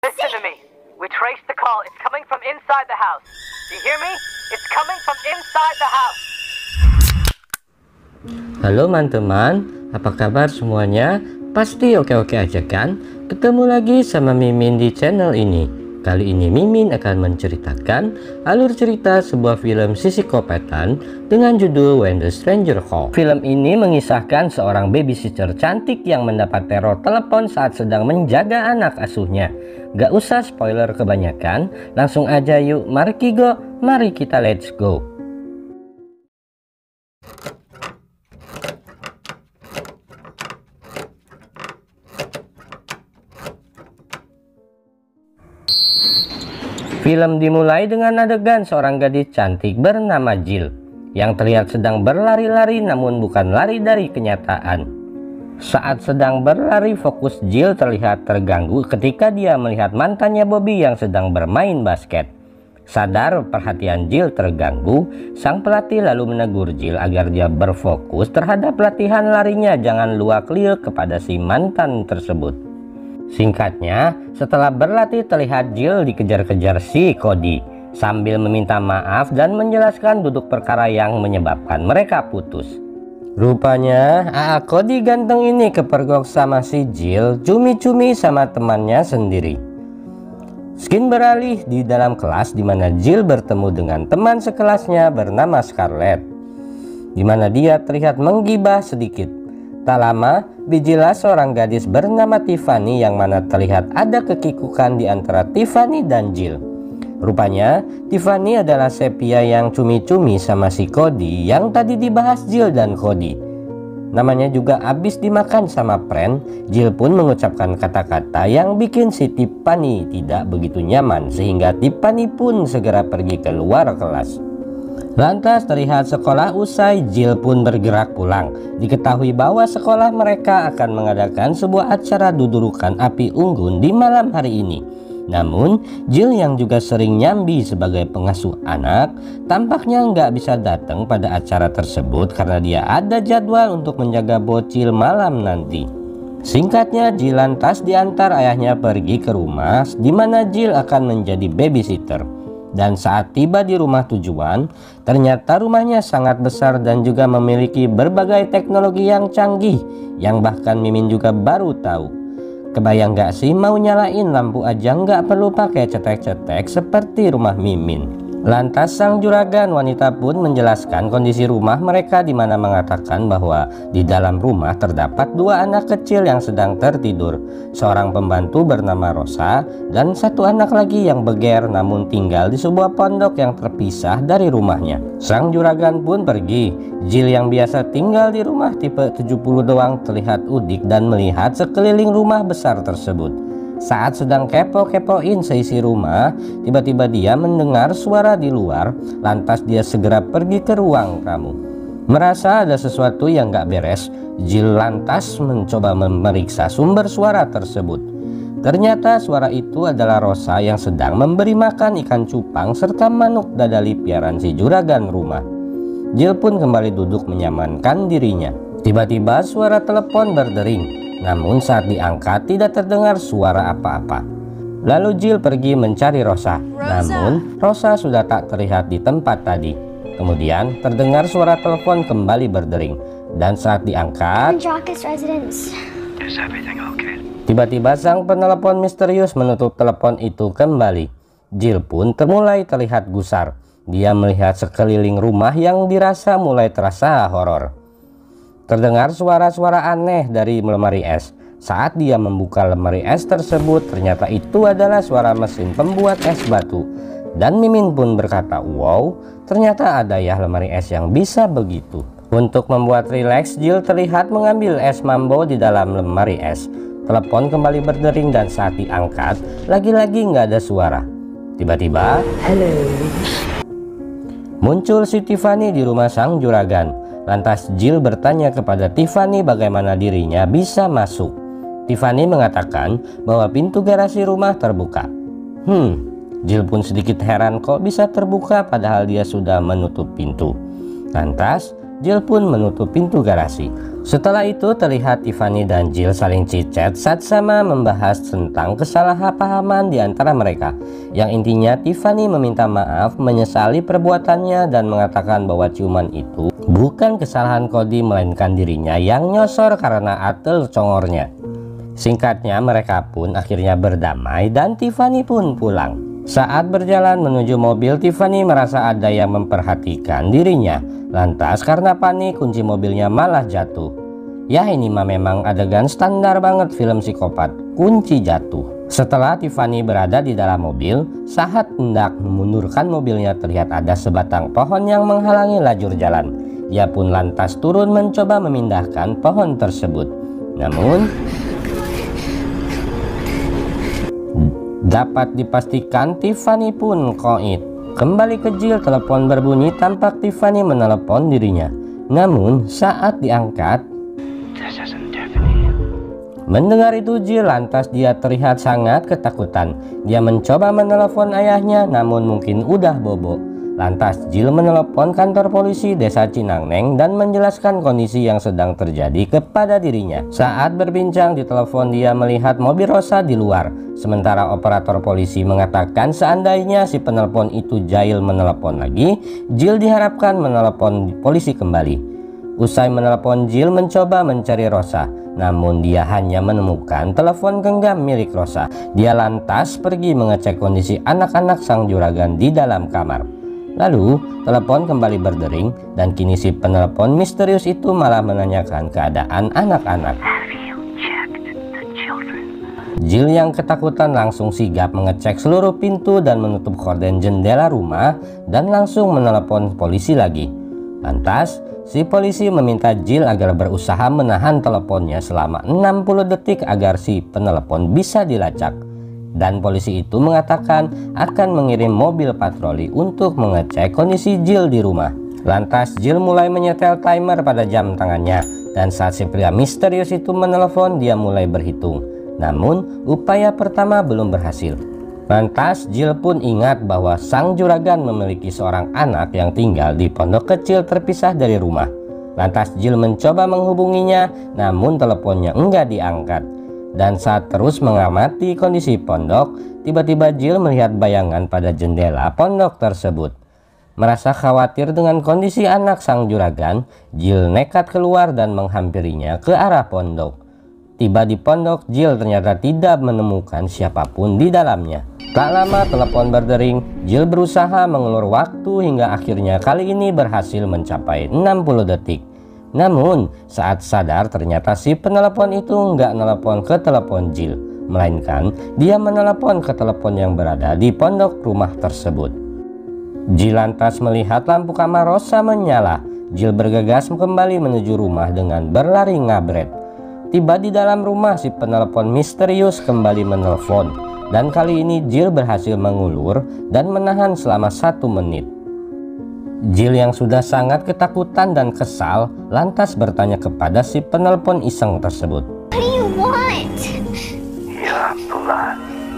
Listen to me. We traced the call. It's coming from inside the house. Do you hear me? It's coming from inside the house. Halo teman-teman, apa kabar semuanya? Pasti oke-oke aja kan? Ketemu lagi sama Mimin di channel ini. Kali ini Mimin akan menceritakan alur cerita sebuah film psikopetan dengan judul When the Stranger Calls. Film ini mengisahkan seorang babysitter cantik yang mendapat teror telepon saat sedang menjaga anak asuhnya. Gak usah spoiler kebanyakan, langsung aja yuk, mari kita let's go. Film dimulai dengan adegan seorang gadis cantik bernama Jill yang terlihat sedang berlari-lari namun bukan lari dari kenyataan. Saat sedang berlari, fokus Jill terlihat terganggu ketika dia melihat mantannya Bobby yang sedang bermain basket. Sadar perhatian Jill terganggu, sang pelatih lalu menegur Jill agar dia berfokus terhadap latihan larinya, jangan luak-liuk kepada si mantan tersebut. Singkatnya, setelah berlatih terlihat Jill dikejar-kejar si Cody sambil meminta maaf dan menjelaskan duduk perkara yang menyebabkan mereka putus. Rupanya Cody ganteng ini kepergok sama si Jill cumi-cumi sama temannya sendiri. Scene beralih di dalam kelas di mana Jill bertemu dengan teman sekelasnya bernama Scarlett, di mana dia terlihat menggibah sedikit. Tak lama, dijelas seorang gadis bernama Tiffany yang mana terlihat ada kekikukan di antara Tiffany dan Jill. Rupanya, Tiffany adalah sepia yang cumi-cumi sama si Cody yang tadi dibahas Jill dan Cody. Namanya juga abis dimakan sama Pren. Jill pun mengucapkan kata-kata yang bikin si Tiffany tidak begitu nyaman sehingga Tiffany pun segera pergi keluar kelas. Lantas terlihat sekolah usai, Jill pun bergerak pulang. Diketahui bahwa sekolah mereka akan mengadakan sebuah acara dudurukan api unggun di malam hari ini. Namun Jill yang juga sering nyambi sebagai pengasuh anak tampaknya nggak bisa datang pada acara tersebut karena dia ada jadwal untuk menjaga bocil malam nanti. Singkatnya, Jill lantas diantar ayahnya pergi ke rumah di mana Jill akan menjadi babysitter. Dan saat tiba di rumah tujuan, ternyata rumahnya sangat besar dan juga memiliki berbagai teknologi yang canggih yang bahkan Mimin juga baru tahu. Kebayang gak sih mau nyalain lampu aja nggak perlu pakai cetek-cetek seperti rumah Mimin. Lantas sang juragan wanita pun menjelaskan kondisi rumah mereka di mana mengatakan bahwa di dalam rumah terdapat dua anak kecil yang sedang tertidur. Seorang pembantu bernama Rosa dan satu anak lagi yang beger namun tinggal di sebuah pondok yang terpisah dari rumahnya. Sang juragan pun pergi. Jill yang biasa tinggal di rumah tipe 70 doang terlihat udik dan melihat sekeliling rumah besar tersebut. Saat sedang kepo-kepoin seisi rumah, tiba-tiba dia mendengar suara di luar, lantas dia segera pergi ke ruang tamu. Merasa ada sesuatu yang gak beres, Jill lantas mencoba memeriksa sumber suara tersebut. Ternyata suara itu adalah Rosa yang sedang memberi makan ikan cupang serta manuk dadali piaraan si juragan rumah. Jill pun kembali duduk menyamankan dirinya. Tiba-tiba suara telepon berdering. Namun saat diangkat tidak terdengar suara apa-apa. Lalu Jill pergi mencari Rosa. Namun Rosa sudah tak terlihat di tempat tadi. Kemudian terdengar suara telepon kembali berdering. Dan saat diangkat, tiba-tiba sang penelepon misterius menutup telepon itu kembali. Jill pun mulai terlihat gusar. Dia melihat sekeliling rumah yang dirasa mulai terasa horor. Terdengar suara-suara aneh dari lemari es. Saat dia membuka lemari es tersebut, ternyata itu adalah suara mesin pembuat es batu. Dan Mimin pun berkata, wow, ternyata ada ya lemari es yang bisa begitu. Untuk membuat rileks, Jill terlihat mengambil es mambo di dalam lemari es. Telepon kembali berdering dan saat diangkat, lagi-lagi nggak ada suara. Tiba-tiba, halo, muncul si Tiffany di rumah sang juragan. Lantas Jill bertanya kepada Tiffany bagaimana dirinya bisa masuk. Tiffany mengatakan bahwa pintu garasi rumah terbuka. Jill pun sedikit heran kok bisa terbuka padahal dia sudah menutup pintu. Lantas Jill pun menutup pintu garasi. Setelah itu terlihat Tiffany dan Jill saling chit-chat saat sama membahas tentang kesalahpahaman di antara mereka. Yang intinya Tiffany meminta maaf, menyesali perbuatannya dan mengatakan bahwa ciuman itu bukan kesalahan Cody melainkan dirinya yang nyosor karena atel congornya. Singkatnya mereka pun akhirnya berdamai dan Tiffany pun pulang. Saat berjalan menuju mobil, Tiffany merasa ada yang memperhatikan dirinya. Lantas karena panik kunci mobilnya malah jatuh. Ya ini mah memang adegan standar banget film psikopat, kunci jatuh. Setelah Tiffany berada di dalam mobil, saat hendak memundurkan mobilnya terlihat ada sebatang pohon yang menghalangi lajur jalan. Ia pun lantas turun mencoba memindahkan pohon tersebut. Namun dapat dipastikan Tiffany pun koit. Kembali ke Jill, telepon berbunyi, tampak Tiffany menelepon dirinya. Namun saat diangkat, mendengar itu Jill lantas dia terlihat sangat ketakutan. Dia mencoba menelepon ayahnya namun mungkin udah bobo. Lantas Jill menelepon kantor polisi desa Cinangneng dan menjelaskan kondisi yang sedang terjadi kepada dirinya. Saat berbincang di telepon dia melihat mobil Rosa di luar. Sementara operator polisi mengatakan seandainya si penelpon itu jahil menelepon lagi, Jill diharapkan menelepon polisi kembali. Usai menelepon, Jill mencoba mencari Rosa. Namun dia hanya menemukan telepon genggam milik Rosa. Dia lantas pergi mengecek kondisi anak-anak sang juragan di dalam kamar. Lalu telepon kembali berdering dan kini si penelpon misterius itu malah menanyakan keadaan anak-anak. Jill yang ketakutan langsung sigap mengecek seluruh pintu dan menutup korden jendela rumah dan langsung menelepon polisi lagi. Lantas si polisi meminta Jill agar berusaha menahan teleponnya selama 60 detik agar si penelpon bisa dilacak. Dan polisi itu mengatakan akan mengirim mobil patroli untuk mengecek kondisi Jill di rumah. Lantas Jill mulai menyetel timer pada jam tangannya. Dan saat si pria misterius itu menelepon, dia mulai berhitung. Namun upaya pertama belum berhasil. Lantas Jill pun ingat bahwa sang juragan memiliki seorang anak yang tinggal di pondok kecil terpisah dari rumah. Lantas Jill mencoba menghubunginya, namun teleponnya enggak diangkat. Dan saat terus mengamati kondisi pondok, tiba-tiba Jill melihat bayangan pada jendela pondok tersebut. Merasa khawatir dengan kondisi anak sang juragan, Jill nekat keluar dan menghampirinya ke arah pondok. Tiba di pondok, Jill ternyata tidak menemukan siapapun di dalamnya. Tak lama telepon berdering, Jill berusaha mengulur waktu hingga akhirnya kali ini berhasil mencapai 60 detik. Namun saat sadar ternyata si penelepon itu nggak menelepon ke telepon Jill, melainkan dia menelepon ke telepon yang berada di pondok rumah tersebut. Jill lantas melihat lampu kamar Rosa menyala. Jill bergegas kembali menuju rumah dengan berlari ngabret. Tiba di dalam rumah, si penelepon misterius kembali menelpon, dan kali ini Jill berhasil mengulur dan menahan selama 1 menit. Jill yang sudah sangat ketakutan dan kesal lantas bertanya kepada si penelpon iseng tersebut. What do you want?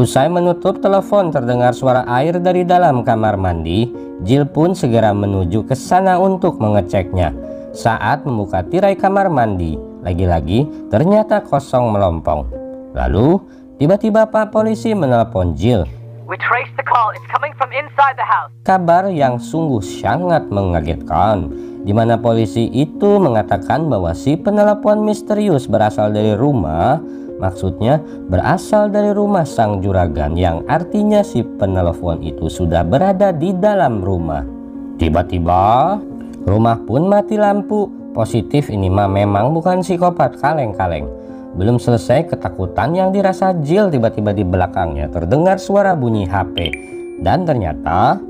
Usai menutup telepon terdengar suara air dari dalam kamar mandi. Jill pun segera menuju ke sana untuk mengeceknya. Saat membuka tirai kamar mandi, lagi-lagi ternyata kosong melompong. Lalu tiba-tiba Pak Polisi menelpon Jill. We traced the call. It's coming from inside the house. Kabar yang sungguh sangat mengagetkan, di mana polisi itu mengatakan bahwa si penelepon misterius berasal dari rumah. Maksudnya berasal dari rumah sang juragan, yang artinya si penelepon itu sudah berada di dalam rumah. Tiba-tiba rumah pun mati lampu. Positif ini mah memang bukan psikopat kaleng-kaleng. Belum selesai ketakutan yang dirasa Jill, tiba-tiba di belakangnya terdengar suara bunyi HP. Dan ternyata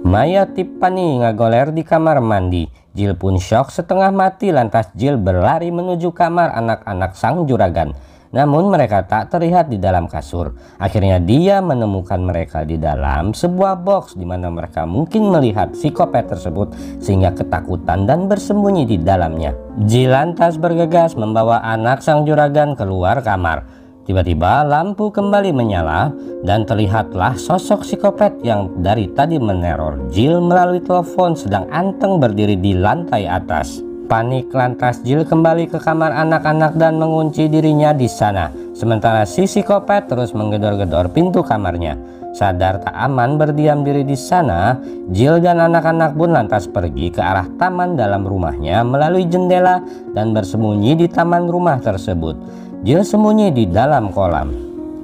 mayat Tiffany ngagoler di kamar mandi. Jill pun shock setengah mati. Lantas Jill berlari menuju kamar anak-anak sang juragan. Namun mereka tak terlihat di dalam kasur. Akhirnya dia menemukan mereka di dalam sebuah box, di mana mereka mungkin melihat psikopat tersebut sehingga ketakutan dan bersembunyi di dalamnya. Jill lantas bergegas membawa anak sang juragan keluar kamar. Tiba-tiba lampu kembali menyala dan terlihatlah sosok psikopat yang dari tadi meneror Jill melalui telepon sedang anteng berdiri di lantai atas. Panik lantas Jill kembali ke kamar anak-anak dan mengunci dirinya di sana. Sementara si psikopat terus menggedor-gedor pintu kamarnya. Sadar tak aman berdiam diri di sana, Jill dan anak-anak pun lantas pergi ke arah taman dalam rumahnya melalui jendela dan bersembunyi di taman rumah tersebut. Jill sembunyi di dalam kolam.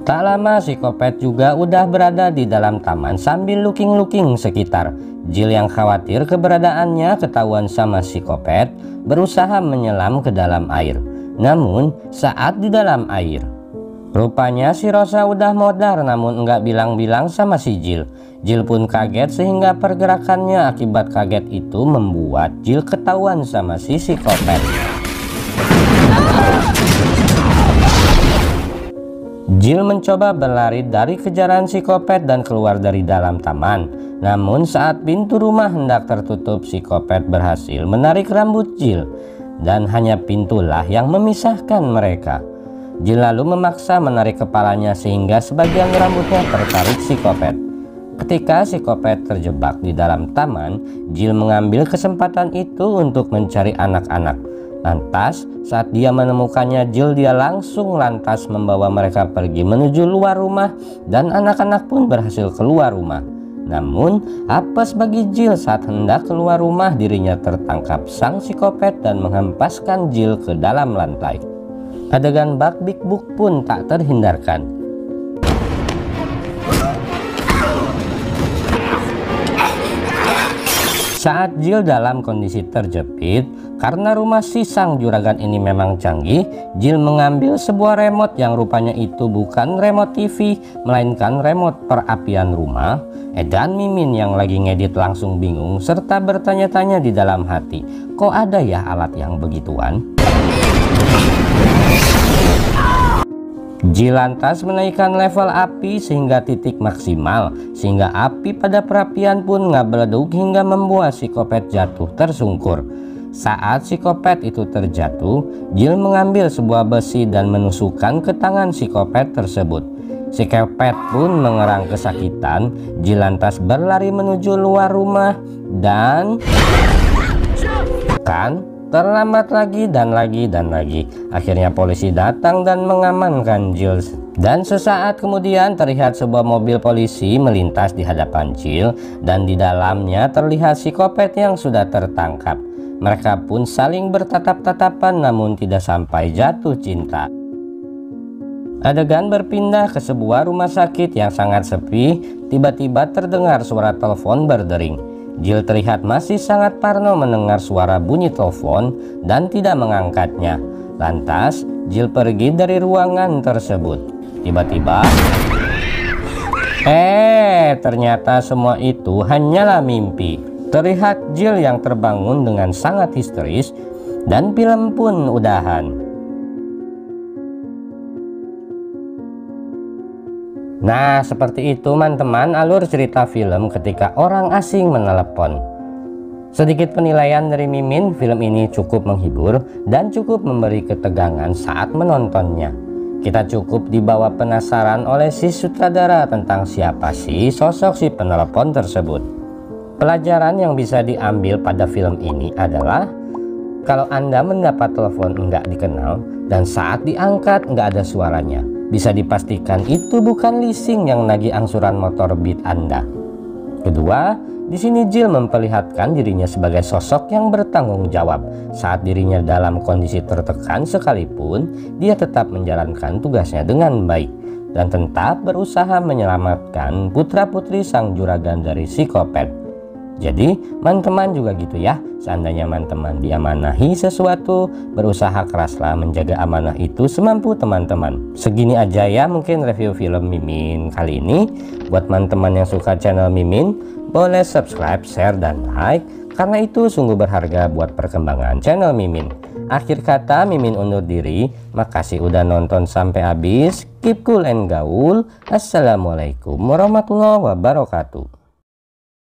Tak lama psikopat juga udah berada di dalam taman sambil looking-looking sekitar. Jill yang khawatir keberadaannya ketahuan sama psikopat berusaha menyelam ke dalam air. Namun saat di dalam air, rupanya si Rosa udah modar namun enggak bilang-bilang sama si Jill. Jill pun kaget sehingga pergerakannya akibat kaget itu membuat Jill ketahuan sama si psikopat. Jill mencoba berlari dari kejaran psikopat dan keluar dari dalam taman. Namun saat pintu rumah hendak tertutup, psikopat berhasil menarik rambut Jill. Dan hanya pintulah yang memisahkan mereka. Jill lalu memaksa menarik kepalanya sehingga sebagian rambutnya tertarik psikopat. Ketika psikopat terjebak di dalam taman, Jill mengambil kesempatan itu untuk mencari anak-anak. Lantas saat dia menemukannya, dia langsung lantas membawa mereka pergi menuju luar rumah dan anak-anak pun berhasil keluar rumah. Namun apes bagi Jill saat hendak keluar rumah, dirinya tertangkap sang psikopat dan menghempaskan Jill ke dalam lantai. Adegan bak big book pun tak terhindarkan. Saat Jill dalam kondisi terjepit, karena rumah si sang juragan ini memang canggih, Jill mengambil sebuah remote yang rupanya itu bukan remote TV, melainkan remote perapian rumah. Dan Mimin yang lagi ngedit langsung bingung serta bertanya-tanya di dalam hati, kok ada ya alat yang begituan? Jill lantas menaikkan level api sehingga titik maksimal, sehingga api pada perapian pun nggak meleduk hingga membuat psikopat jatuh tersungkur. Saat psikopat itu terjatuh, Jill mengambil sebuah besi dan menusukkan ke tangan psikopat tersebut. Psikopat pun mengerang kesakitan. Jill lantas berlari menuju luar rumah dan terlambat lagi dan lagi. Akhirnya polisi datang dan mengamankan Jill. Dan sesaat kemudian terlihat sebuah mobil polisi melintas di hadapan Jill dan di dalamnya terlihat psikopat yang sudah tertangkap. Mereka pun saling bertatap-tatapan namun tidak sampai jatuh cinta. Adegan berpindah ke sebuah rumah sakit yang sangat sepi. Tiba-tiba terdengar suara telepon berdering. Jill terlihat masih sangat parno mendengar suara bunyi telepon dan tidak mengangkatnya. Lantas Jill pergi dari ruangan tersebut. Tiba-tiba ternyata semua itu hanyalah mimpi. Terlihat Jill yang terbangun dengan sangat histeris dan film pun udahan. Nah, seperti itu teman-teman alur cerita film ketika orang asing menelepon. Sedikit penilaian dari Mimin, film ini cukup menghibur dan cukup memberi ketegangan saat menontonnya. Kita cukup dibawa penasaran oleh si sutradara tentang siapa sih sosok si penelepon tersebut. Pelajaran yang bisa diambil pada film ini adalah kalau Anda mendapat telepon enggak dikenal dan saat diangkat enggak ada suaranya, bisa dipastikan itu bukan leasing yang nagih angsuran motor Beat Anda. Kedua, di sini Jill memperlihatkan dirinya sebagai sosok yang bertanggung jawab. Saat dirinya dalam kondisi tertekan sekalipun, dia tetap menjalankan tugasnya dengan baik dan tetap berusaha menyelamatkan putra-putri sang juragan dari psikopat. Jadi teman-teman juga gitu ya, seandainya teman-teman diamanahi sesuatu, berusaha keraslah menjaga amanah itu semampu teman-teman. Segini aja ya mungkin review film Mimin kali ini. Buat teman-teman yang suka channel Mimin, boleh subscribe, share, dan like, karena itu sungguh berharga buat perkembangan channel Mimin. Akhir kata Mimin undur diri, makasih udah nonton sampai habis. Keep cool and gaul. Assalamualaikum warahmatullahi wabarakatuh.